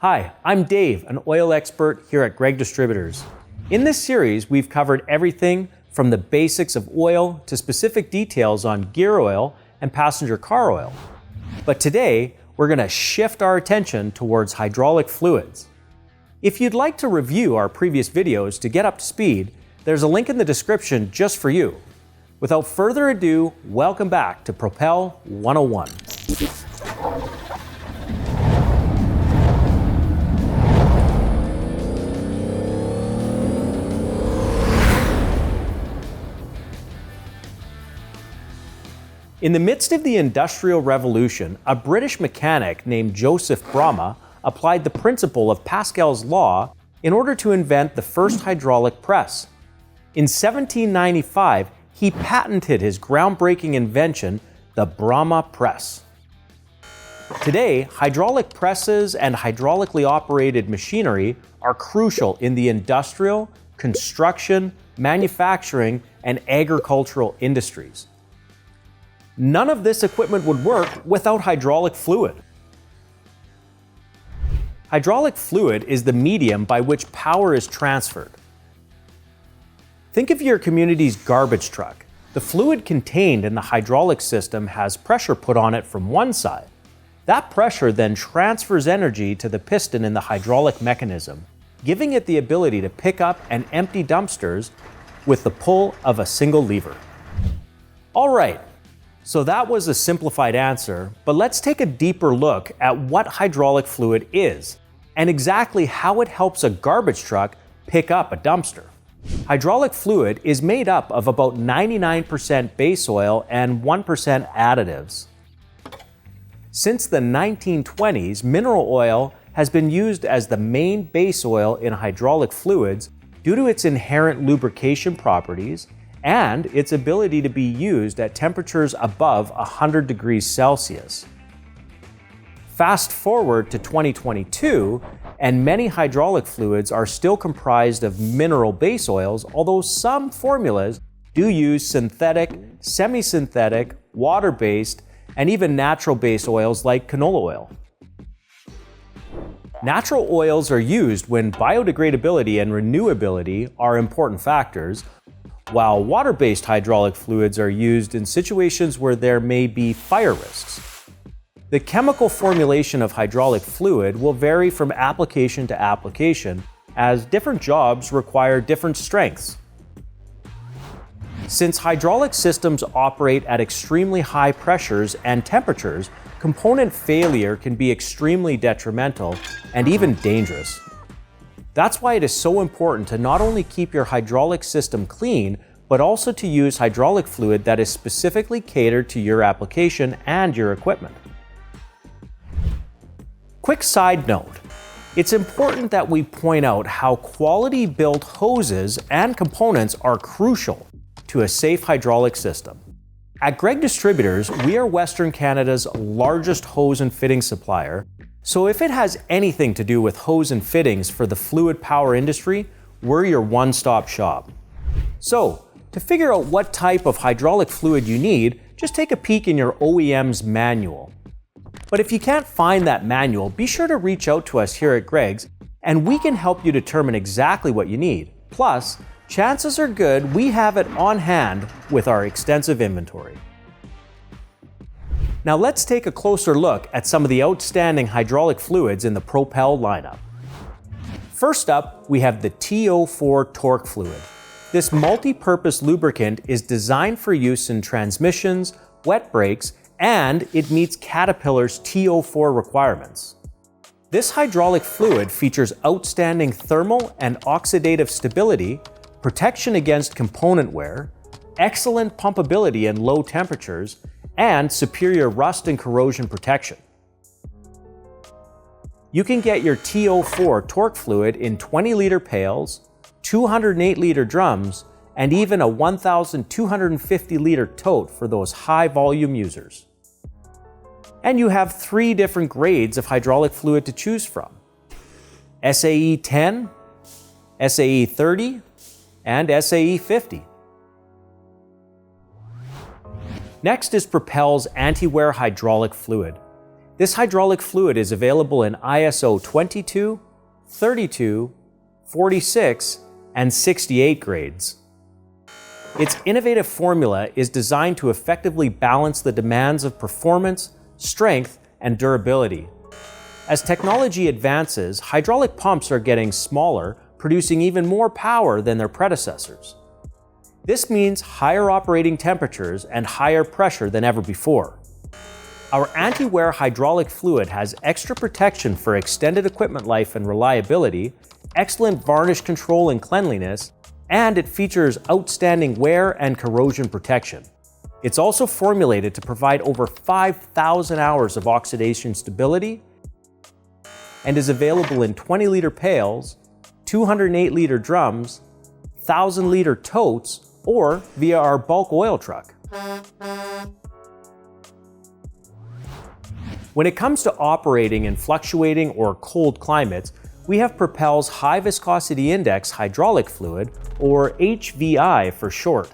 Hi, I'm Dave, an oil expert here at Gregg Distributors. In this series, we've covered everything from the basics of oil to specific details on gear oil and passenger car oil. But today, we're going to shift our attention towards hydraulic fluids. If you'd like to review our previous videos to get up to speed, there's a link in the description just for you. Without further ado, welcome back to Propel 101. In the midst of the Industrial Revolution, a British mechanic named Joseph Bramah applied the principle of Pascal's law in order to invent the first hydraulic press. In 1795, he patented his groundbreaking invention, the Bramah press. Today, hydraulic presses and hydraulically operated machinery are crucial in the industrial, construction, manufacturing, and agricultural industries. None of this equipment would work without hydraulic fluid. Hydraulic fluid is the medium by which power is transferred. Think of your community's garbage truck. The fluid contained in the hydraulic system has pressure put on it from one side. That pressure then transfers energy to the piston in the hydraulic mechanism, giving it the ability to pick up and empty dumpsters with the pull of a single lever. All right. So that was a simplified answer, but let's take a deeper look at what hydraulic fluid is and exactly how it helps a garbage truck pick up a dumpster. Hydraulic fluid is made up of about 99% base oil and 1% additives. Since the 1920s, mineral oil has been used as the main base oil in hydraulic fluids due to its inherent lubrication properties and its ability to be used at temperatures above 100 degrees Celsius. Fast forward to 2022, and many hydraulic fluids are still comprised of mineral base oils, although some formulas do use synthetic, semi-synthetic, water-based, and even natural base oils like canola oil. Natural oils are used when biodegradability and renewability are important factors, while water-based hydraulic fluids are used in situations where there may be fire risks. The chemical formulation of hydraulic fluid will vary from application to application, as different jobs require different strengths. Since hydraulic systems operate at extremely high pressures and temperatures, component failure can be extremely detrimental and even dangerous. That's why it is so important to not only keep your hydraulic system clean, but also to use hydraulic fluid that is specifically catered to your application and your equipment. Quick side note, it's important that we point out how quality-built hoses and components are crucial to a safe hydraulic system. At Gregg Distributors, we are Western Canada's largest hose and fitting supplier. So if it has anything to do with hose and fittings for the fluid power industry, we're your one-stop shop. So, to figure out what type of hydraulic fluid you need, just take a peek in your OEM's manual. But if you can't find that manual, be sure to reach out to us here at Gregg's, and we can help you determine exactly what you need. Plus, chances are good we have it on hand with our extensive inventory. Now let's take a closer look at some of the outstanding hydraulic fluids in the Propel lineup. First up, we have the TO4 torque fluid. This multi-purpose lubricant is designed for use in transmissions, wet brakes, and it meets Caterpillar's TO4 requirements. This hydraulic fluid features outstanding thermal and oxidative stability, protection against component wear, excellent pumpability in low temperatures, and superior rust and corrosion protection. You can get your TO4 torque fluid in 20-liter pails, 208-liter drums, and even a 1,250-liter tote for those high-volume users. And you have 3 different grades of hydraulic fluid to choose from: SAE 10, SAE 30, and SAE 50. Next is Propel's anti-wear hydraulic fluid. This hydraulic fluid is available in ISO 22, 32, 46, and 68 grades. Its innovative formula is designed to effectively balance the demands of performance, strength, and durability. As technology advances, hydraulic pumps are getting smaller, producing even more power than their predecessors. This means higher operating temperatures and higher pressure than ever before. Our anti-wear hydraulic fluid has extra protection for extended equipment life and reliability, excellent varnish control and cleanliness, and it features outstanding wear and corrosion protection. It's also formulated to provide over 5,000 hours of oxidation stability and is available in 20-liter pails, 208-liter drums, 1,000-liter totes, or via our bulk oil truck. When it comes to operating in fluctuating or cold climates, we have Propel's High Viscosity Index hydraulic fluid, or HVI for short.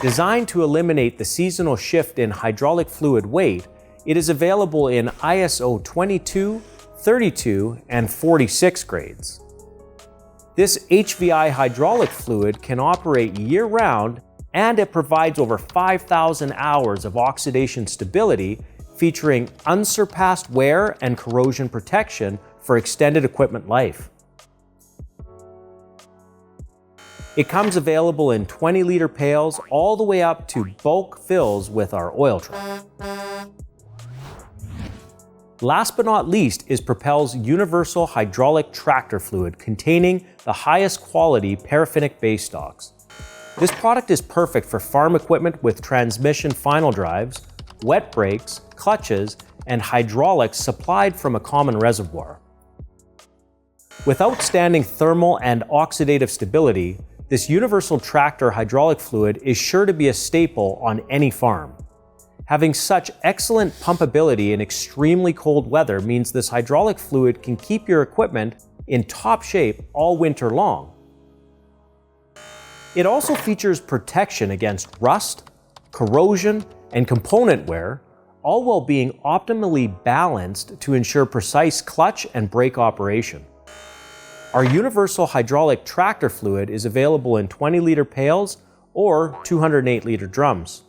Designed to eliminate the seasonal shift in hydraulic fluid weight, it is available in ISO 22, 32, and 46 grades. This HVI hydraulic fluid can operate year-round, and it provides over 5,000 hours of oxidation stability, featuring unsurpassed wear and corrosion protection for extended equipment life. It comes available in 20-liter pails all the way up to bulk fills with our oil truck. Last but not least is Propel's Universal Hydraulic Tractor Fluid containing the highest quality paraffinic base stocks. This product is perfect for farm equipment with transmission final drives, wet brakes, clutches, and hydraulics supplied from a common reservoir. With outstanding thermal and oxidative stability, this universal tractor hydraulic fluid is sure to be a staple on any farm. Having such excellent pumpability in extremely cold weather means this hydraulic fluid can keep your equipment in top shape all winter long. It also features protection against rust, corrosion, and component wear, all while being optimally balanced to ensure precise clutch and brake operation. Our universal hydraulic tractor fluid is available in 20-liter pails or 208-liter drums.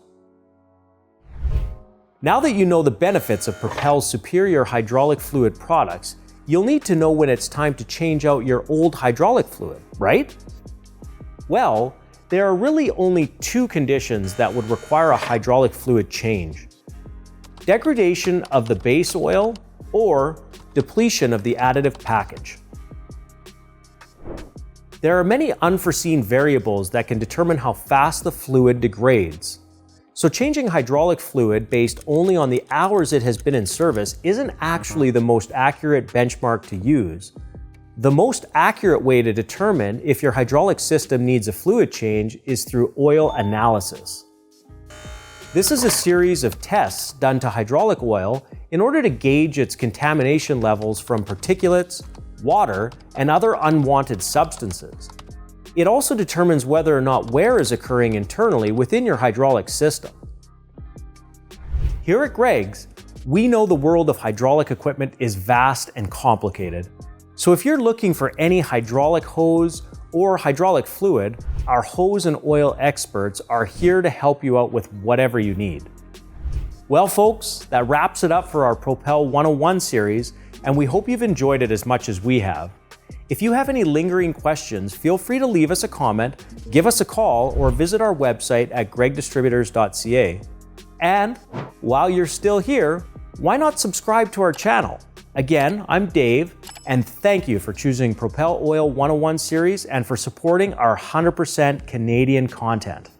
Now that you know the benefits of Propel's superior hydraulic fluid products, you'll need to know when it's time to change out your old hydraulic fluid, right? Well, there are really only two conditions that would require a hydraulic fluid change: degradation of the base oil or depletion of the additive package. There are many unforeseen variables that can determine how fast the fluid degrades. So changing hydraulic fluid based only on the hours it has been in service isn't actually the most accurate benchmark to use. The most accurate way to determine if your hydraulic system needs a fluid change is through oil analysis. This is a series of tests done to hydraulic oil in order to gauge its contamination levels from particulates, water, and other unwanted substances. It also determines whether or not wear is occurring internally within your hydraulic system. Here at Gregg's, we know the world of hydraulic equipment is vast and complicated. So if you're looking for any hydraulic hose or hydraulic fluid, our hose and oil experts are here to help you out with whatever you need. Well, folks, that wraps it up for our Propel 101 series, and we hope you've enjoyed it as much as we have. If you have any lingering questions, feel free to leave us a comment, give us a call, or visit our website at greggdistributors.ca. And while you're still here, why not subscribe to our channel? Again, I'm Dave, and thank you for choosing Propel Oil 101 series and for supporting our 100% Canadian content.